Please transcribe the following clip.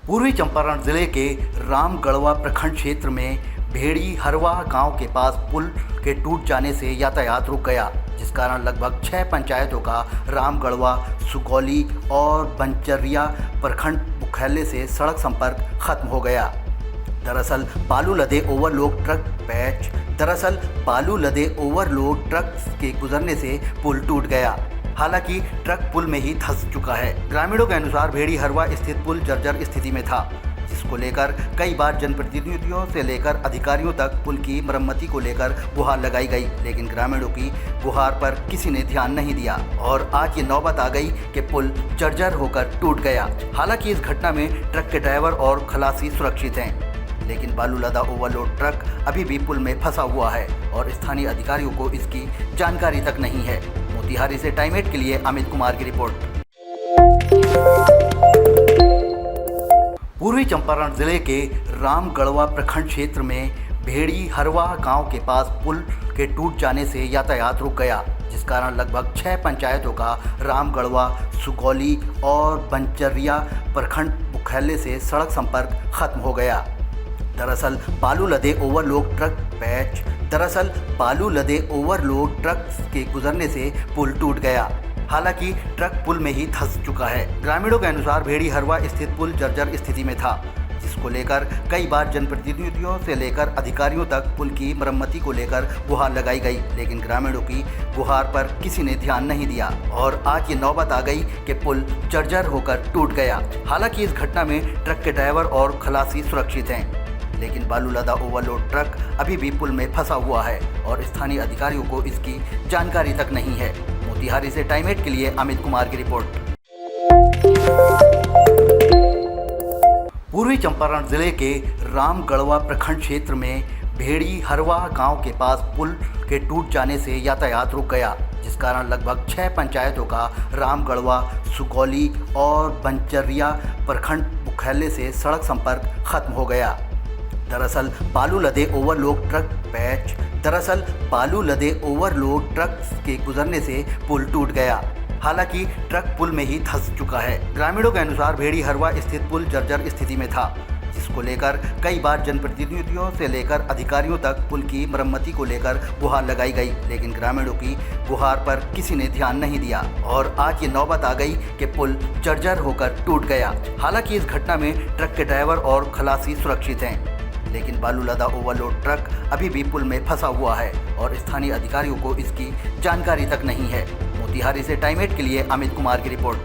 पूर्वी चंपारण जिले के रामगढ़वा प्रखंड क्षेत्र में भेड़ी हरवा गांव के पास पुल के टूट जाने से यातायात रुक गया, जिस कारण लगभग 6 पंचायतों का रामगढ़वा, सुगौली और बनचरिया प्रखंड मुख्यालय से सड़क संपर्क खत्म हो गया। दरअसल बालू लदे ओवरलोड ट्रक के गुजरने से पुल टूट गया। हालांकि ट्रक पुल में ही धंस चुका है। ग्रामीणों के अनुसार भेड़ी हरवा स्थित पुल जर्जर स्थिति में था, जिसको लेकर कई बार जनप्रतिनिधियों से लेकर अधिकारियों तक पुल की मरम्मती को लेकर गुहार लगाई गई, लेकिन ग्रामीणों की गुहार पर किसी ने ध्यान नहीं दिया और आज ये नौबत आ गई कि पुल जर्जर होकर टूट गया। हालांकि इस घटना में ट्रक के ड्राइवर और खलासी सुरक्षित हैं, लेकिन बालू लदा ओवरलोड ट्रक अभी भी पुल में फंसा हुआ है और स्थानीय अधिकारियों को इसकी जानकारी तक नहीं है। मोतिहारी से टाइम 8 के लिए अमित कुमार की रिपोर्ट। पूर्वी चंपारण जिले के रामगढ़वा प्रखंड क्षेत्र में भेड़ी हरवा गांव के पास पुल के टूट जाने से यातायात रुक गया, जिस कारण लगभग 6 पंचायतों का रामगढ़वा, सुगौली और बनचरिया प्रखंड मुख्यालय से सड़क संपर्क खत्म हो गया। दरअसल बालू लदे ओवरलोड ट्रक के गुजरने से पुल टूट गया। हालांकि ट्रक पुल में ही धंस चुका है। ग्रामीणों के अनुसार भेड़ी हरवा स्थित पुल जर्जर स्थिति में था, जिसको लेकर कई बार जनप्रतिनिधियों से लेकर अधिकारियों तक पुल की मरम्मती को लेकर गुहार लगाई गई, लेकिन ग्रामीणों की गुहार पर किसी ने ध्यान नहीं दिया और आज ये नौबत आ गई कि पुल जर्जर होकर टूट गया। हालांकि इस घटना में ट्रक के ड्राइवर और खलासी सुरक्षित हैं, लेकिन बालू लदा ओवरलोड ट्रक अभी भी पुल में फंसा हुआ है और स्थानीय अधिकारियों को इसकी जानकारी तक नहीं है। मोतिहारी से टाइम 8 के लिए अमित कुमार की रिपोर्ट। पूर्वी चंपारण जिले के रामगढ़वा प्रखंड क्षेत्र में भेड़ी हरवा गांव के पास पुल के टूट जाने से यातायात रुक गया, जिस कारण लगभग 6 पंचायतों का रामगढ़वा, सुगौली और बनचरिया प्रखंड मुख्यालय से सड़क संपर्क खत्म हो गया। दरअसल बालू लदे ओवरलोड ट्रक के गुजरने से पुल टूट गया। हालांकि ट्रक पुल में ही धंस चुका है। ग्रामीणों के अनुसार भेड़ी हरवा स्थित पुल जर्जर स्थिति में था, जिसको लेकर कई बार जनप्रतिनिधियों से लेकर अधिकारियों तक पुल की मरम्मती को लेकर गुहार लगाई गई, लेकिन ग्रामीणों की गुहार पर किसी ने ध्यान नहीं दिया और आज ये नौबत आ गई कि पुल जर्जर होकर टूट गया। हालांकि इस घटना में ट्रक के ड्राइवर और खलासी सुरक्षित हैं, लेकिन बालू लदा ओवरलोड ट्रक अभी भी पुल में फंसा हुआ है और स्थानीय अधिकारियों को इसकी जानकारी तक नहीं है। मोतिहारी से टाइम 8 के लिए अमित कुमार की रिपोर्ट।